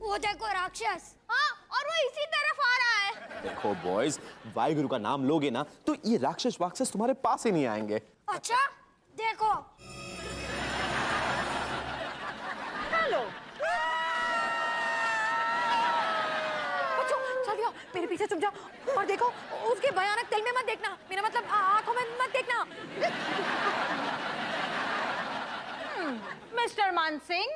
वो देखो राक्षस। हाँ, और वो इसी तरफ आ रहा है। देखो बॉयज, वाहिगुरु का नाम लोगे ना तो ये राक्षस वाक्षस तुम्हारे पास ही नहीं आएंगे। अच्छा देखो। हेलो बच्चों, जल्दी आओ, मेरे पीछे छुप जाओ और देखो उसके भयानक दिल में मत देखना, मेरा मतलब आंखों में मत देखना। Mister Mansingh,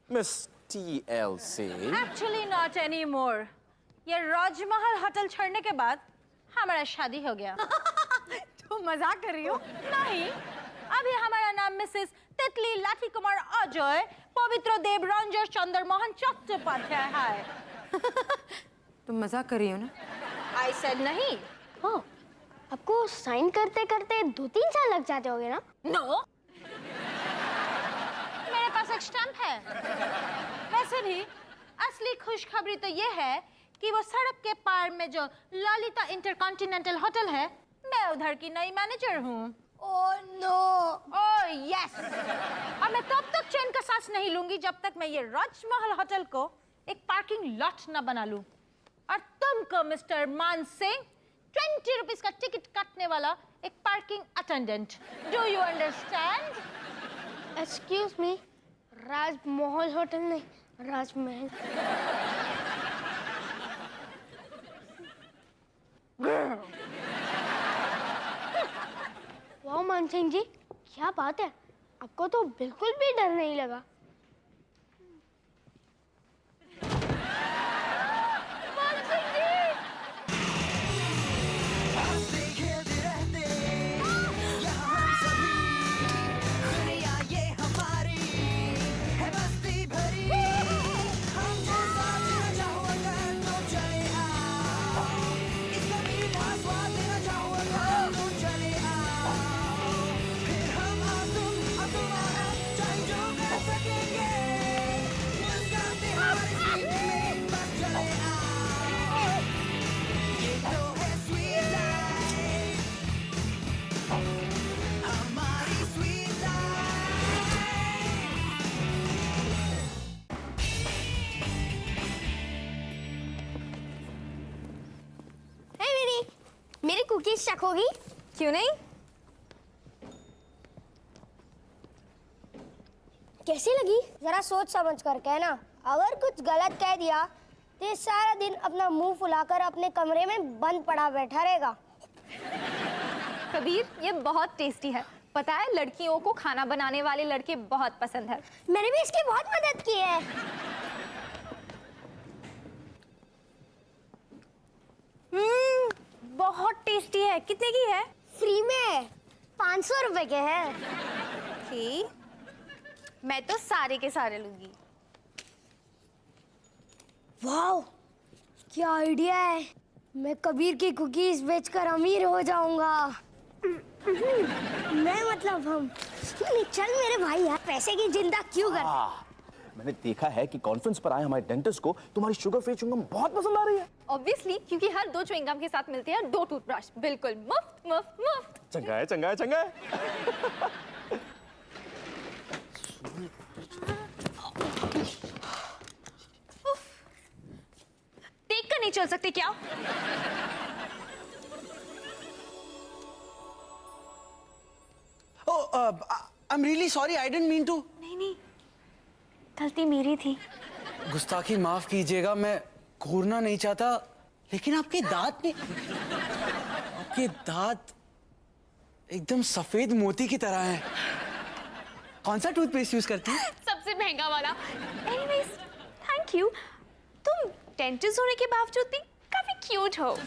miss TLC। Actually not any more. ये राजमहल होटल छोड़ने के बाद हमारा शादी हो गया। तुम मजाक कर रही हो? नहीं, अभी हमारा नाम मिसेस तितली लाठी कुमार अजय पवित्र देव रंजन चंद्र मोहन चट्टोपाध्याय है। तुम मजाक कर रही हो ना? आई सेड नहीं। हाँ, आपको साइन करते करते 2-3 साल लग जाते होंगे ना? नो, मेरे पास एक स्टैम्प है। वैसे भी असली खुशखबरी तो ये है कि वो सड़क के पार में जो ललिता इंटरकॉन्टिनेंटल होटल है, मैं उधर की नई मैनेजर हूँ। Oh no. Oh yes. और मैं तब तक चैन का सांस नहीं लूंगी जब तक मैं ये राजमहल होटल को एक पार्किंग लॉट न बना लूं। और तुमको मिस्टर मान सिंह 20 रुपीस का टिकट काटने वाला एक parking attendant. Do you understand? Excuse me, Rajmahal hotel नहीं, राजमहल। वाह मानसिंह जी, क्या बात है, आपको तो बिल्कुल भी डर नहीं लगा। मेरी कुकीज चख होगी? क्यों नहीं? कैसी लगी? जरा सोच समझ कर कहना। अगर कुछ गलत कह दिया तो ये सारा दिन अपना मुंह फुलाकर अपने कमरे में बंद पड़ा बैठा रहेगा। कबीर, ये बहुत टेस्टी है। पता है, लड़कियों को खाना बनाने वाले लड़के बहुत पसंद है। मैंने भी इसकी बहुत मदद की है। बहुत टेस्टी है। कितने की है? फ्री में 500 रुपए के है। ठीक, मैं तो सारे के सारे लूंगी। वाह, क्या आइडिया है। मैं कबीर की कुकीज बेचकर अमीर हो जाऊंगा। मैं मतलब हम। चल मेरे भाई यार, पैसे की चिंता क्यों कर। मैंने देखा है कि कॉन्फ्रेंस पर आए हमारे डेंटिस्ट को तुम्हारी शुगर फ्री च्युइंगम बहुत पसंद आ रही है। ऑब्वियसली, क्योंकि हर 2 च्युइंगम के साथ मिलते हैं 2 टूथब्रश, बिल्कुल मुफ्त मुफ्त मुफ्त। चंगा है, चंगा है, चंगा है। देख कर नहीं चल सकते क्या? I'm really sorry, I didn't mean to. नहीं, गलती मेरी थी। गुस्ताखी माफ कीजिएगा, मैं घूरना नहीं चाहता, लेकिन आपके दांत एकदम सफेद मोती की तरह हैं। कौन सा टूथपेस्ट यूज करती हैं? सबसे महंगा वाला। Anyways, thank you. तुम डेंटिस्ट होने के बावजूद भी काफी क्यूट हो।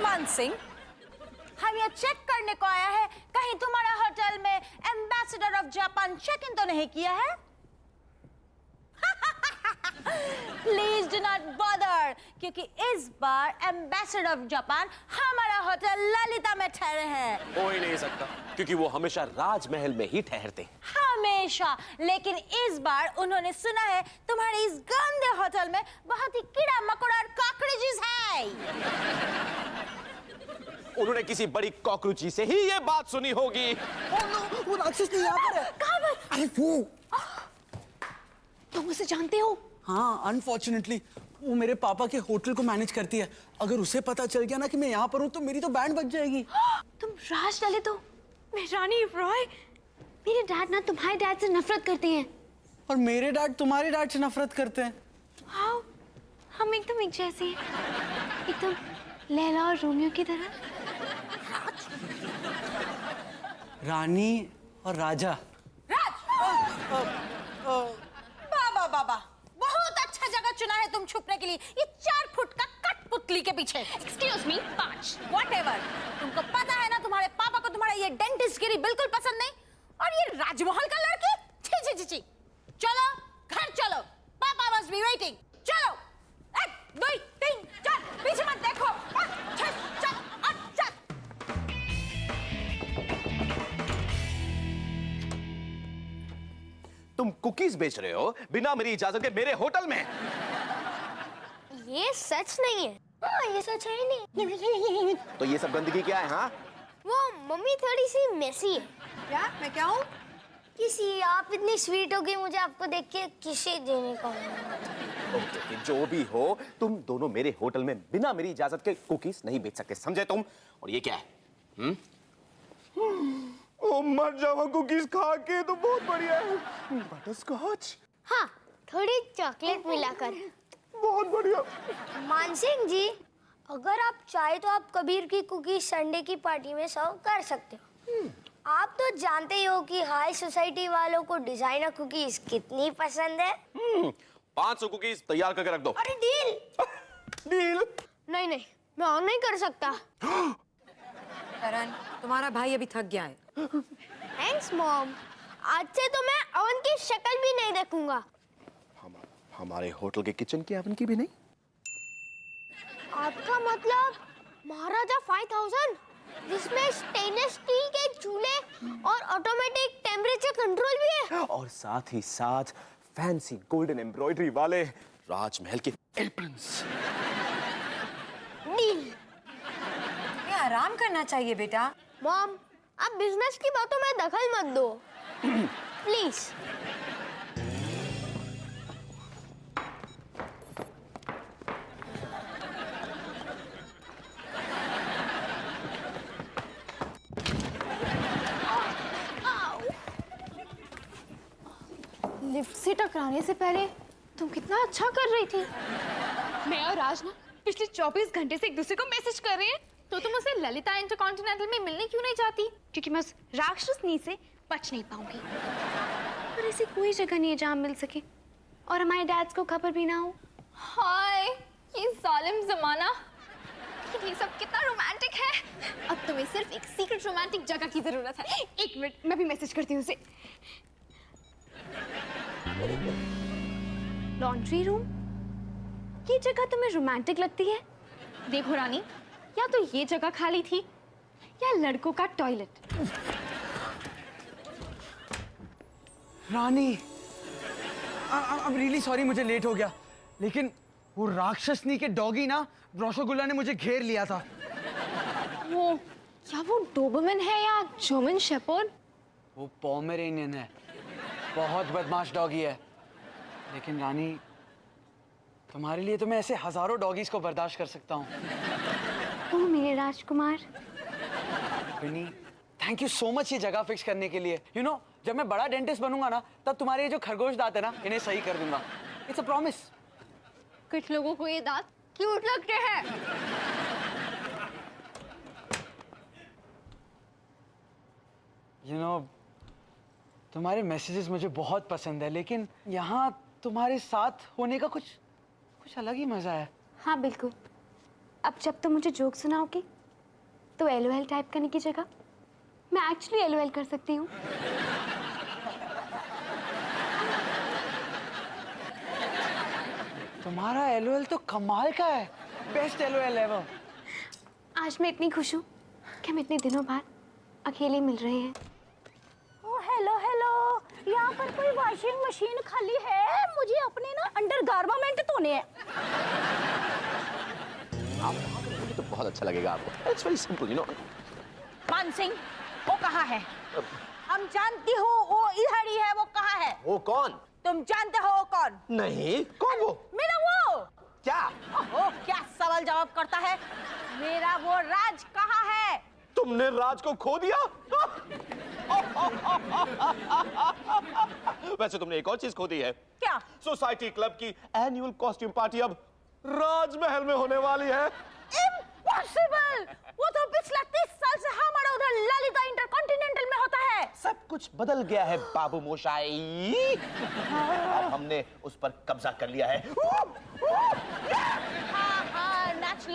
मान सिंह, हम ये चेक करने को आया है कहीं तुम्हारा होटल में ambassador of Japan check in तो नहीं किया है? प्लीज डू नॉट बॉदर, क्योंकि इस बार एम्बेसडर ऑफ जापान हमारा होटल ललिता में ठहरे हैं। हो ही नहीं सकता, क्योंकि वो हमेशा राजमहल में ही ठहरते हैं। हमेशा, लेकिन इस बार उन्होंने सुना है तुम्हारे इस गंदे होटल में बहुत ही कीड़ा मकोड़ा और कॉकरोचेस है। उन्होंने किसी बड़ी कॉकरोची से ही ये बात सुनी होगी। वो राक्षस नहीं यहाँ पर है। कहाँ पर? अरे वो तुम उसे जानते हो? हाँ, अनफॉर्चुनेटली वो मेरे पापा के होटल को मैनेज करती है। अगर उसे पता चल गया ना कि मैं यहाँ पर हूँ तो मेरी तो बैंड बज जाएगी। तुम राज डाले तो मैं रानी रॉय। मेरे डैड ना तुम्हारे डैड से नफरत करते हैं। और मेरे डैड तुम्हारे डैड से नफरत करते हैं। हाँ, हम एकदम एक जैसे हैं, एकदम लैला और रोमियो की तरह। रानी और राजा। बाबा बाबा, बहुत अच्छा जगह चुना है तुम छुपने के लिए, ये 4 फुट का कठपुतली के पीछे। Excuse me, 5। Whatever, तुमको पता है ना तुम्हारे पापा को तुम्हारा ये डेंटिस्ट गिरी बिल्कुल पसंद नहीं, और ये राजमहल का लड़की, छी छी छी छी। चलो घर चलो, पापा मस्ट बी वेटिंग। चलो 1 2 3 4, पीछे मत देखो। 5 6 7 8 7। तुम कुकीज बेच रहे हो बिना मेरी इजाजत के मेरे होटल में? ये सच नहीं है। हाँ, ये सच है ही नहीं। तो ये सब गंदगी क्या है? हाँ, वो मम्मी थोड़ी सी मेसी है। क्या मैं क्या हूँ? किसी आप इतनी स्वीट हो गई, मुझे आपको देख के किसी देने का ओके, जो भी हो, तुम दोनों मेरे होटल में बिना मेरी इजाजत के कुकीज नहीं बेच सकते, समझे तुम? और ये क्या है? ओ, मर जावा कुकीज खा के, तो बहुत बढ़िया है। बटरस्कॉच। हाँ, थोड़ी चॉकलेट मिलाकर। बहुत बढ़िया। मानसिंह जी, अगर आप चाहे तो आप कबीर की कुकीज संडे की पार्टी में सर्व कर सकते हो। आप तो जानते ही हो कि हाई सोसाइटी वालों को डिजाइनर कुकीज कितनी पसंद है। 500 कुकीज तैयार करके रख दो। अरे डील। डील। नहीं नहीं, मैं और नहीं कर सकता। करण, तुम्हारा भाई अभी थक गया है। Thanks mom. आज से तो मैं अवन की शक्ल भी नहीं देखूंगा। हमारे होटल के किचन की अवन की भी नहीं? आपका मतलब महाराजा 5000, जिसमें स्टेनलेस स्टील के चूल्हे और ऑटोमेटिक टेम्परेचर कंट्रोल भी है, और साथ ही साथ फैंसी गोल्डन एम्ब्रॉयडरी वाले राजमहल के एप्रन्स। डील। तुम्हें आराम करना चाहिए बेटा। मॉम, आप बिजनेस की बातों में दखल मत दो प्लीज। लिफ्ट से टकराने से पहले तुम कितना अच्छा कर रही थी। मैं और राज ना पिछले 24 घंटे से एक दूसरे को मैसेज कर रहे हैं, तो तुम उसे ललिता इंटरकॉन्टिनेंटल में मिलने क्यों नहीं जाती? क्योंकि मैं उस राक्षसनी से बच नहीं पाऊंगी। पर ऐसी कोई जगह नहीं है जहाँ मिल सके और हमारे डैड्स को खबर भी ना हो। हाय, ये जालिम जमाना। लेकिन ये सब कितना रोमांटिक है। अब तुम्हें सिर्फ एक सीक्रेट रोमांटिक जगह की जरूरत है। 1 मिनट, मैं भी मैसेज करती हूँ उसे। Laundry room? ये जगह तुम्हें रोमांटिक लगती है? देखो रानी, या तो ये जगह खाली थी या लड़कों का toilet. Rani, I'm really sorry, मुझे लेट हो गया, लेकिन वो राक्षसनी के डॉगी ना रसगुल्ला ने मुझे घेर लिया था। वो क्या वो डोबरमैन है या जर्मन शेपर्ड? वो पोमेरेनियन है, बहुत बदमाश डॉगी है। लेकिन रानी, तुम्हारे लिए तो मैं ऐसे हजारों डॉगीज को बर्दाश्त कर सकता हूँ। ओ मेरे राजकुमार। विनी, थैंक यू सो मच ये जगह फिक्स करने के लिए। यू नो, जब मैं बड़ा डेंटिस्ट बनूंगा ना, तब तुम्हारे ये जो खरगोश दांत है ना, इन्हें सही कर दूंगा। It's a promise. कुछ लोगों को ये दांत क्यूट लगते हैं। यू नो, तुम्हारे मैसेजेस मुझे बहुत पसंद है, लेकिन यहाँ तुम्हारे साथ होने का कुछ अलग ही मजा है। हाँ बिल्कुल। अब जब तुम मुझे जोक सुनाओगे तो एलओएल टाइप करने की जगह मैं एक्चुअली एलओएल कर सकती हूँ। तुम्हारा एलओएल तो कमाल का है, बेस्ट एलओएल एवर। आज मैं इतनी खुश हूँ कि हम इतने दिनों बाद अकेले मिल रहे हैं। हेलो हेलो, यहाँ पर कोई वॉशिंग मशीन खाली है? मुझे अपने ना अंडरगारमेंट धोने हैं। आप मुझे तो बहुत अच्छा लगेगा आपको। It's very simple, you know. मान सिंह, वो कहाँ है? हम जानती हूँ वो इधर ही है। वो कहाँ है? वो कौन? तुम जानते हो वो कौन? नहीं, कौन वो? मेरा वो। क्या? ओहो, क्या सवाल जवाब करता है? मेरा वो राज कहाँ है? तुमने राज को खो दिया? वैसे तुमने एक और चीज खो दी है। क्या? सोसाइटी क्लब की एनुअल कॉस्ट्यूम पार्टी अब राजमहल में होने वाली है। इम्पॉसिबल! वो तो पिछले 30 साल से हमारा उधर ललिता इंटरकॉन्टिनेंटल में होता है। सब कुछ बदल गया है बाबू मोशाई। अब हमने उस पर कब्जा कर लिया है। हाँ,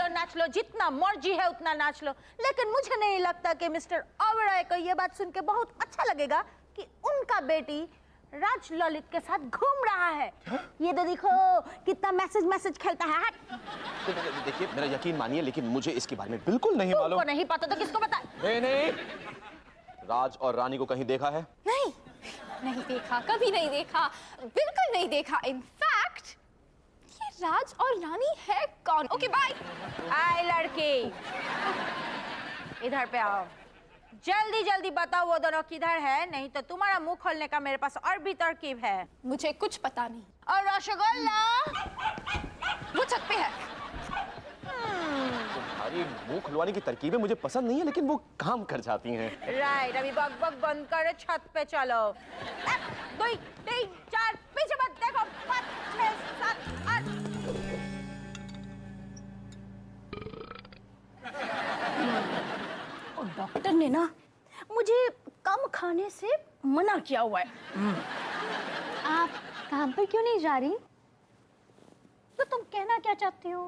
नाच लो, जितना मर्जी है उतना नाच लो। लेकिन मुझे नहीं लगता कि मिस्टर ओबेरॉय को ये बात सुन के बहुत अच्छा लगेगा कि उनका बेटी राज ललित के साथ घूम रहा है। ये तो देखो कितना मैसेज खेलता है। तो देखिए, मेरा यकीन मानिए, लेकिन मुझे इसके बारे में बिल्कुल नहीं मालूम। तुमको नहीं पता तो किसको पता? नहीं। राज और रानी को कहीं देखा है? नहीं, नहीं देखा, कभी नहीं देखा, बिल्कुल नहीं देखा। इनफैक्ट ये राज और रानी है कौन? Okay bye. आए लड़की, इधर पे आओ। जल्दी जल्दी बताओ वो दोनों किधर है, नहीं तो तुम्हारा मुंह खोलने का मेरे पास और भी तरकीब है। मुझे कुछ पता नहीं। और रसगुल्ला वो छत पे है। तुम्हारी मुंह खुलवाने की तरकीबें मुझे पसंद नहीं है, लेकिन वो काम कर जाती हैं। राइट, अभी बक बक बंद कर, छत पे चलो। 1 2 3 4 पीछे मत देखो। 5 6 7 8। और डॉक्टर ने ना मुझे कम खाने से मना किया हुआ है। आप काम पर क्यों नहीं जा रही? तो तुम कहना क्या चाहती हो?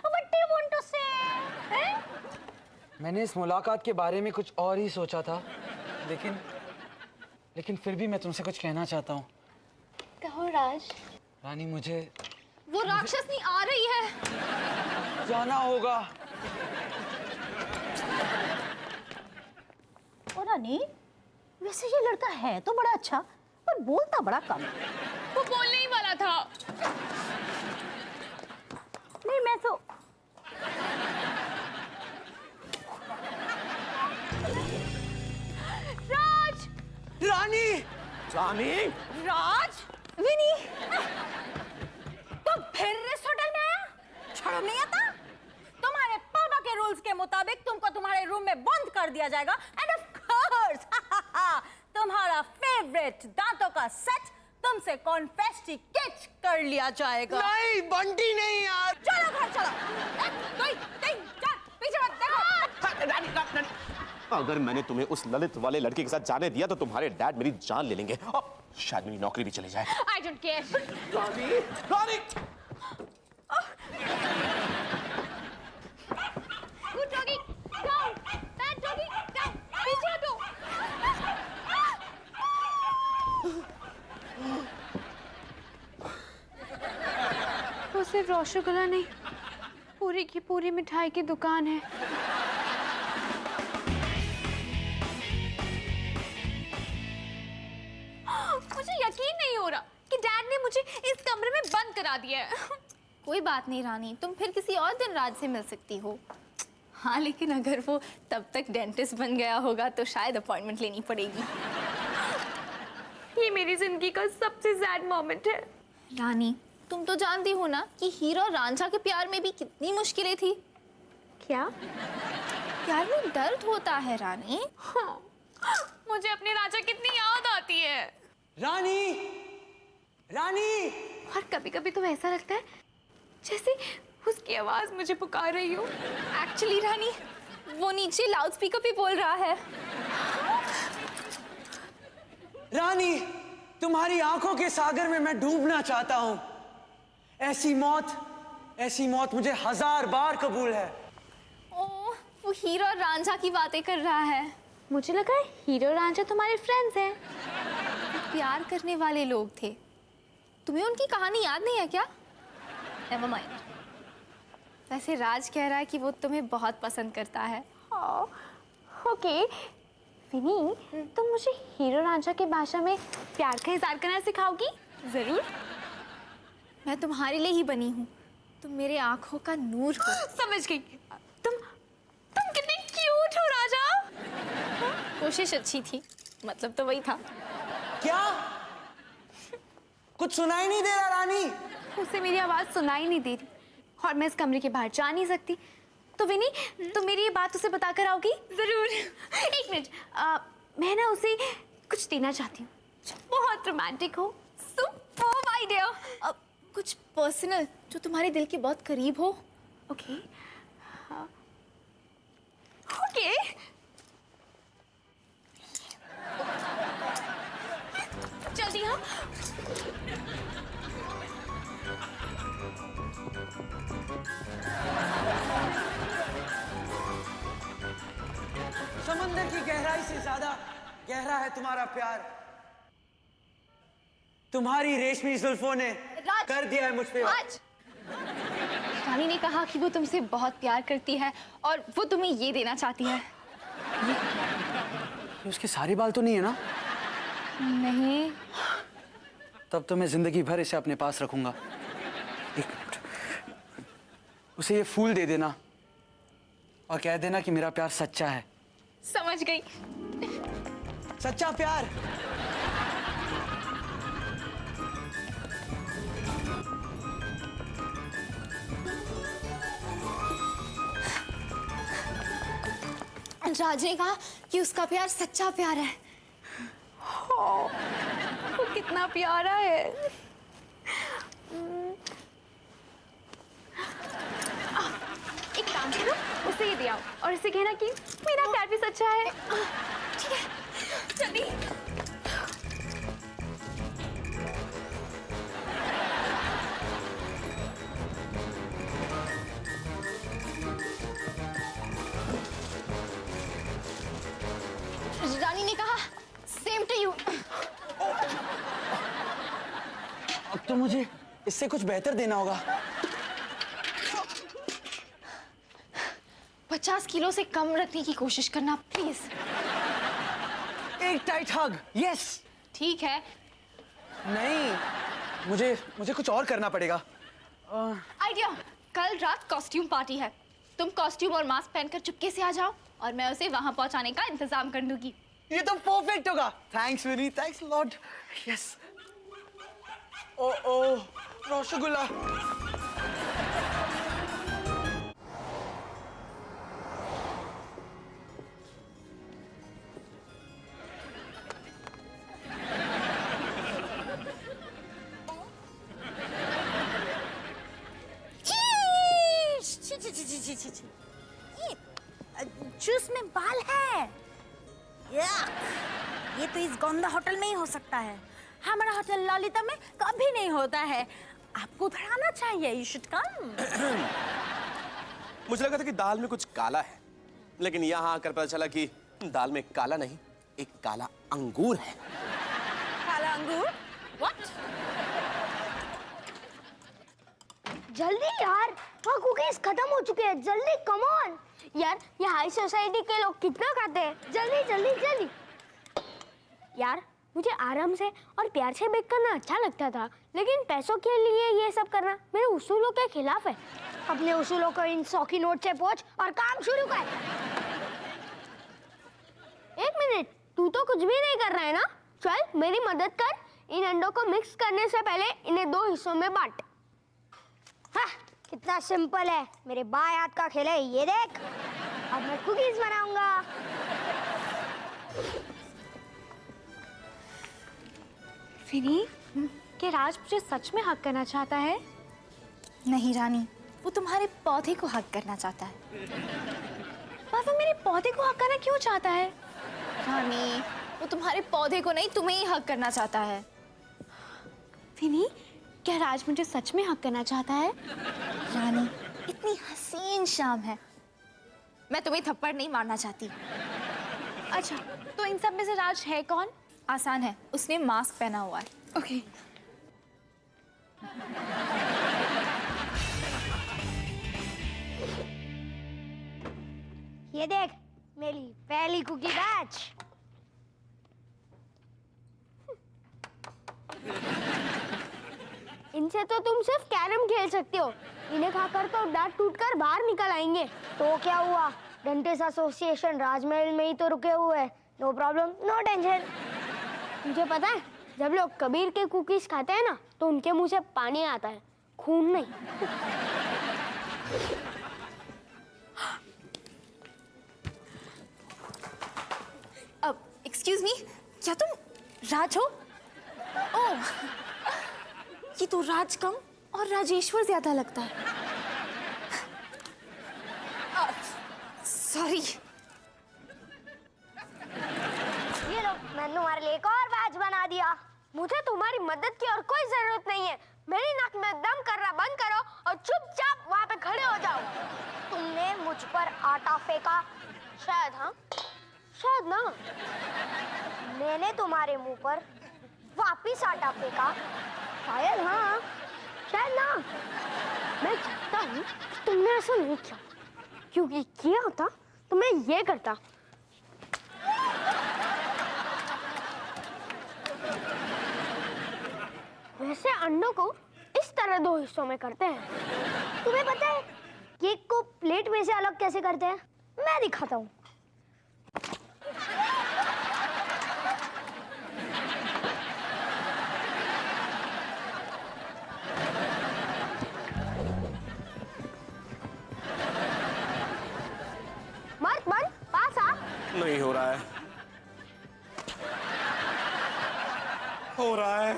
What do you want to say? मैंने इस मुलाकात के बारे में कुछ और ही सोचा था, लेकिन फिर भी मैं तुमसे कुछ कहना चाहता हूँ। कहो राज। रानी, मुझे वो राक्षसनी आ रही है। जाना होगा। और रानी, वैसे ये लड़का है तो बड़ा अच्छा, पर बोलता बड़ा कम। वो बोलने ही वाला था। नहीं, मैं तो राज। रानी! रानी! राज! विनी! तुम फिर इस होटल में आया? छोड़ो, नहीं आता? तुम्हारे पापा के रूल्स के मुताबिक तुमको तुम्हारे रूम में बंद कर दिया जाएगा। एंड ऑफ कोर्स तुम्हारा फेवरेट दांतों का सेट तुमसे कॉन्फेस्टिकेट कर लिया जाएगा। नहीं, बंटी नहीं यार। चलो घर चलो। 1 2 3 4 पीछे मत देखो। रानी, अगर मैंने तुम्हें उस ललित वाले लड़के के साथ जाने दिया तो तुम्हारे डैड मेरी जान ले लेंगे और शायद मेरी नौकरी भी चली जाए। I don't care. Rani! Rani! Good doggy, down. Bad doggy, down. पीछे हटो। वो सिर्फ रसगुल्ला नहीं, पूरी की पूरी मिठाई की दुकान है। मुझे यकीन नहीं हो रहा कि डैड ने मुझे इस कमरे में बंद करा दिया है। कोई बात नहीं रानी, तुम फिर किसी और दिन राज से मिल सकती हो। हाँ, लेकिन अगर वो तब तक डेंटिस्ट बन गया होगा तो शायद अपॉइंटमेंट लेनी पड़ेगी। ये मेरी जिंदगी का सबसे सैड मोमेंट है। रानी, तुम तो जानती हो ना कि हीरो और रांझा के प्यार में भी कितनी मुश्किलें थी। क्या? प्यार में दर्द होता है रानी। हाँ, मुझे अपने राजा कितनी याद आती है। रानी! रानी! और कभी-कभी तो ऐसा लगता है जैसे उसकी आवाज मुझे पुकार रही हो। एक्चुअली रानी, वो नीचे लाउडस्पीकर पे बोल रहा है। रानी, तुम्हारी आंखों के सागर में मैं डूबना चाहता हूँ। ऐसी मौत मुझे 1000 बार कबूल है। ओह, वो हीरो और रांझा की बातें कर रहा है। मुझे लगा हीरो और रांझा तुम्हारे फ्रेंड्स हैं। वो प्यार करने वाले लोग थे। तुम्हें उनकी कहानी याद नहीं है क्या? Never mind. वैसे राज कह रहा है कि वो तुम्हें बहुत पसंद करता है। ओके विनी, तुम मुझे हीरो रांझा की भाषा में प्यार का इज़हार करना सिखाओगी? जरूर, मैं तुम्हारे लिए ही बनी हूँ। तुम मेरे आंखों का नूर हो। समझ गई। तुम कितने क्यूट हो राजा। हाँ, कोशिश अच्छी थी, मतलब तो वही था। क्या? कुछ सुनाई नहीं दे रहा रानी? उसे मेरी आवाज सुनाई नहीं दे रही और मैं इस कमरे के बाहर जा नहीं सकती। तो विनी, तुम मेरी ये बात उसे बता कर आओगी? जरूर। एक मिनट, मैं ना उसे कुछ देना चाहती हूँ जो बहुत रोमांटिक हो। Superb idea. कुछ पर्सनल जो तुम्हारे दिल के बहुत करीब हो। Okay okay. जल्दी हाँ। समंदर की गहराई से ज्यादा गहरा है तुम्हारा प्यार। तुम्हारी रेशमी जुल्फों ने राज, कर दिया है मुझ पे। राज, रानी ने कहा कि वो तुमसे बहुत प्यार करती है और वो तुम्हें ये देना चाहती है। ये उसके सारे बाल तो नहीं है ना? नहीं। तब तो मैं जिंदगी भर इसे अपने पास रखूंगा। एक मिनट, उसे ये फूल दे देना और कह देना कि मेरा प्यार सच्चा है। समझ गई। सच्चा प्यार। राज ने कहा कि उसका प्यार सच्चा प्यार है। वो कितना प्यारा है। एक काम करो, उसे ये दे आओ और इसे कहना कि मेरा प्यार भी सच्चा है। ठीक है, जल्दी। रानी ने कहा सेम टू यू। अब तो मुझे इससे कुछ बेहतर देना होगा। 50 किलो से कम रखने की कोशिश करना प्लीज। एक टाइट हग। यस। ठीक है। नहीं, मुझे कुछ और करना पड़ेगा। आइडिया, कल रात कॉस्ट्यूम पार्टी है। तुम कॉस्ट्यूम और मास्क पहनकर चुपके से आ जाओ और मैं उसे वहां पहुंचाने का इंतजाम कर दूंगी। ये तो परफेक्ट होगा। थैंक्स विनी, थैंक्स लॉर्ड। यस। ओ रसगुल्ला। जूस में बाल है। ये तो इस गंदा होटल में ही हो सकता है। हमारा होटल ललिता में कभी नहीं होता है। आपको उधर आना चाहिए। You should come. मुझे लगा था कि दाल में कुछ काला है, लेकिन यहाँ आकर पता चला कि दाल में काला नहीं, एक काला अंगूर है। काला अंगूर? What? जल्दी यार, वहाँ कुकीज खत्म हो चुके हैं। जल्दी कम ऑन यार, ये हाई सोसाइटी के लोग कितना खाते हैं। जल्दी जल्दी जल्दी यार, मुझे आराम से और प्यार से बेक करना अच्छा लगता था, लेकिन पैसों के लिए ये सब करना मेरे उसूलों के खिलाफ है। अपने उसूलों को इन 100 की नोट से पोंछ और काम शुरू कर। एक मिनट, तू तो कुछ भी नहीं कर रहा है ना? चल मेरी मदद कर। इन अंडों को मिक्स करने से पहले इन्हें 2 हिस्सों में बांट। हाँ, कितना सिंपल है। मेरे बाएं हाथ का खेल है, ये देख। अब मैं कुकीज बनाऊंगा। फिनी, क्या राज मुझे सच में हक करना चाहता है? नहीं रानी, वो तुम्हारे पौधे को हक करना चाहता है। पर वो मेरे पौधे को हक करना क्यों चाहता है? रानी, वो तुम्हारे पौधे को नहीं, तुम्हें ही हक करना चाहता है। फिनी, क्या राज मुझे सच में हक करना चाहता है? रानी, इतनी हसीन शाम है, मैं तुम्हें थप्पड़ नहीं मारना चाहती। अच्छा, तो इन सब में से राज है कौन? आसान है, उसने मास्क पहना हुआ है। ओके। ये देख, मेरी पहली कुकी बैच। इनसे तो तुम सिर्फ कैरम खेल सकते हो, इन्हें खाकर तो दांत टूटकर बाहर निकल आएंगे। तो क्या हुआ, डेंटिस्ट एसोसिएशन राजमहल में ही तो रुके हुए हैं। No problem, no tension. मुझे पता है, जब लोग कबीर के कुकीज खाते हैं ना तो उनके मुंह से पानी आता है, खून नहीं। अब एक्सक्यूज मी, क्या तुम राज हो? ओह, ये तो राज कम और राजेश्वर ज्यादा लगता है। सॉरी। ये लो, मैंने तुम्हारे लिए एक और बैच बना दिया। मुझे तुम्हारी मदद की और कोई जरूरत नहीं है। मेरी नाक में दम करना बंद करो और चुपचाप वहां पे खड़े हो जाओ। तुमने मुझ पर आटा फेंका शायद, हाँ शायद ना। मैंने तुम्हारे मुंह पर वापिस आटा फेंका शायद, हाँ शायद ना। मैं जानता हूँ तुमने ऐसा नहीं किया, क्योंकि किया होता तो मैं ये करता। वैसे अंडों को इस तरह दो हिस्सों में करते हैं। तुम्हें पता है केक को प्लेट में से अलग कैसे करते हैं? मैं दिखाता हूँ। मत मन पास आ। नहीं हो रहा है, हो रहा है।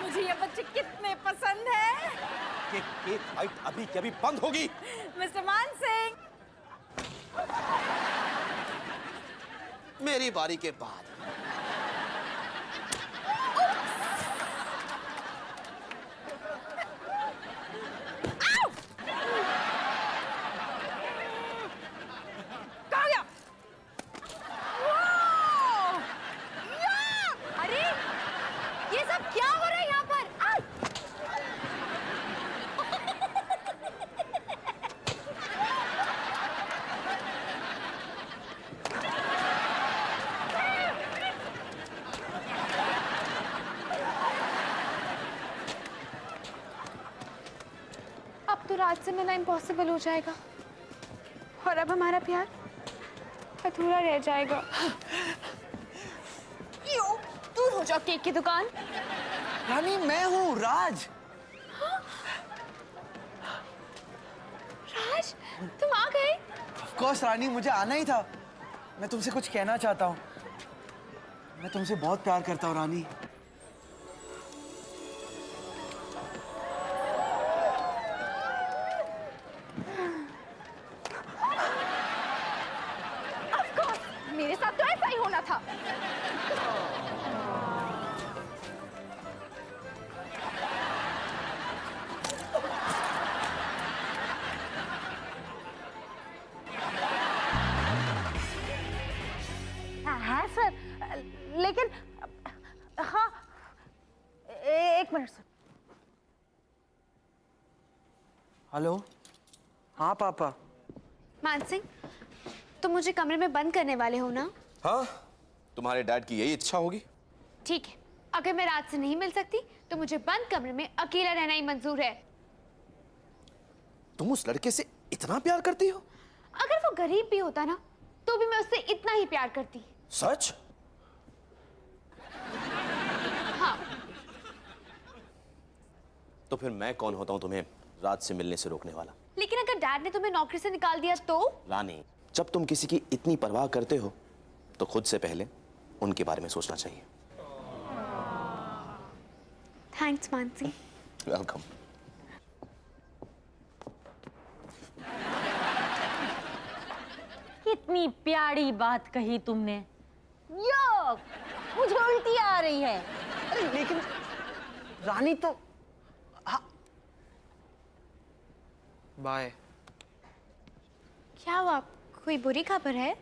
मुझे ये बच्चे कितने पसंद है। केक फाइट अभी के अभी बंद होगी। मिस्टर मान सिंह, मेरी बारी के बाद। कहाँ गया? वाह! या! अरे ये सब क्या हो रहा है यहाँ पर? अब तो राज से मिलना इम्पॉसिबल हो जाएगा और अब हमारा प्यार अधूरा रह जाएगा। दूर हो जाओ केक की दुकान। रानी मैं हूँ राज। राज, तुम आ गए? ऑफ कोर्स रानी, मुझे आना ही था। मैं तुमसे कुछ कहना चाहता हूँ। मैं तुमसे बहुत प्यार करता हूँ रानी। Of course, मेरे साथ तो ऐसा ही होना था। है सर, लेकिन हाँ एक मिनट सर। हेलो, हाँ पापा। मान सिंह, तुम मुझे कमरे में बंद करने वाले हो ना? हाँ, तुम्हारे डैड की यही इच्छा होगी। ठीक है, अगर मैं राज से नहीं मिल सकती तो मुझे बंद कमरे में अकेला रहना ही मंजूर है। तुम उस लड़के से इतना प्यार करती हो? अगर वो गरीब भी होता ना तो भी मैं उससे इतना ही प्यार करती। सच? हाँ। तो फिर मैं कौन होता हूं तुम्हें राज से मिलने से रोकने वाला? लेकिन अगर डैड ने तुम्हें नौकरी से निकाल दिया तो? रानी, जब तुम किसी की इतनी परवाह करते हो तो खुद से पहले उनके बारे में सोचना चाहिए। थैंक्स मानसी। वेलकम। कितनी प्यारी बात कही तुमने। यो, मुझे उल्टी आ रही है। अरे लेकिन रानी तो बाय। क्या हुआ, कोई बुरी खबर है?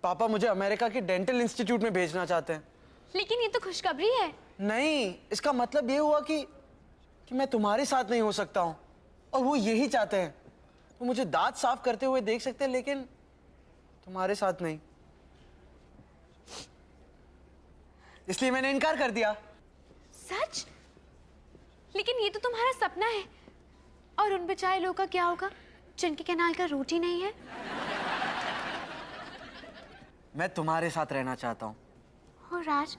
पापा मुझे अमेरिका के डेंटल इंस्टीट्यूट में भेजना चाहते हैं। लेकिन ये तो खुशखबरी है। नहीं, इसका मतलब ये हुआ कि मैं तुम्हारे साथ नहीं हो सकता हूँ और वो यही चाहते हैं। वो मुझे दांत साफ करते हुए देख सकते हैं लेकिन तुम्हारे साथ नहीं। इसलिए मैंने इनकार कर दिया। सच? लेकिन ये तो तुम्हारा सपना है। और उन बेचारे लोगों का क्या होगा जिनके कैनाल का रूट ही नहीं है? मैं तुम्हारे साथ रहना चाहता हूँ। और राज,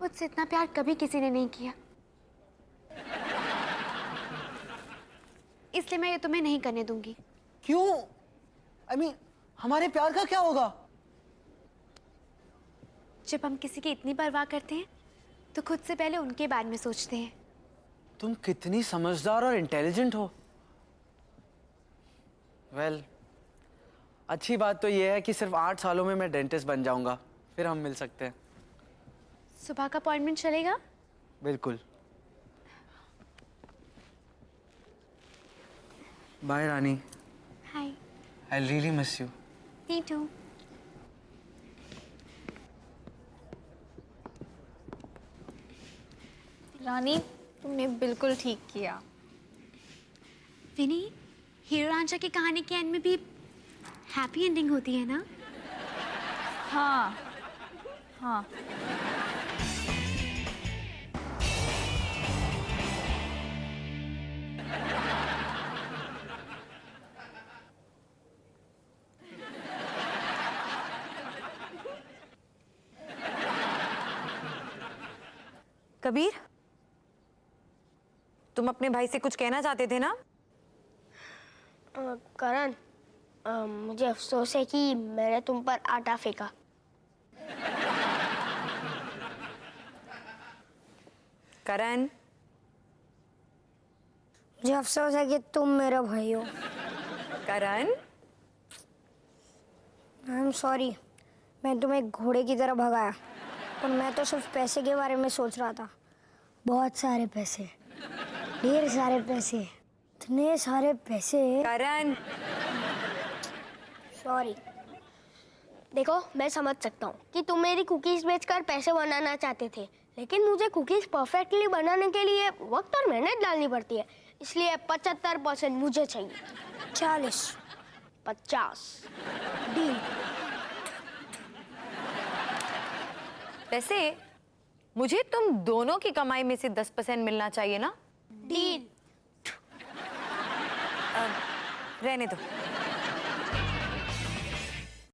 मुझसे इतना प्यार कभी किसी ने नहीं किया, इसलिए मैं ये तुम्हें नहीं करने दूंगी। क्यों? हमारे प्यार का क्या होगा? जब हम किसी की इतनी परवाह करते हैं तो खुद से पहले उनके बारे में सोचते हैं। तुम कितनी समझदार और इंटेलिजेंट हो। वेल, अच्छी बात तो यह है कि सिर्फ 8 सालों में मैं डेंटिस्ट बन जाऊंगा, फिर हम मिल सकते हैं। सुबह का अपॉइंटमेंट चलेगा? बिल्कुल। Bye Rani. Hi. I really miss you. Me too. Rani, तुमने बिल्कुल ठीक किया। विनी, हीरो रांझा की कहानी के एंड में भी हैप्पी एंडिंग होती है ना? हाँ हाँ। कबीर, तुम अपने भाई से कुछ कहना चाहते थे ना? करण, मुझे अफसोस है कि मैंने तुम पर आटा फेंका। करण, मुझे अफसोस है कि तुम मेरा भाई हो। करण, आई एम सॉरी, मैं तुम्हें घोड़े की तरह भगाया, पर मैं तो सिर्फ पैसे के बारे में सोच रहा था। बहुत सारे पैसे, ढेर सारे पैसे, इतने सारे पैसे। करण, सॉरी। देखो, मैं समझ सकता हूँ कि तुम मेरी कुकीज बेचकर पैसे बनाना चाहते थे, लेकिन मुझे कुकीज परफेक्टली बनाने के लिए वक्त और मेहनत डालनी पड़ती है, इसलिए 75% मुझे चाहिए। 40, 50, डील। वैसे मुझे तुम दोनों की कमाई में से 10% मिलना चाहिए ना? डील। रहने दो।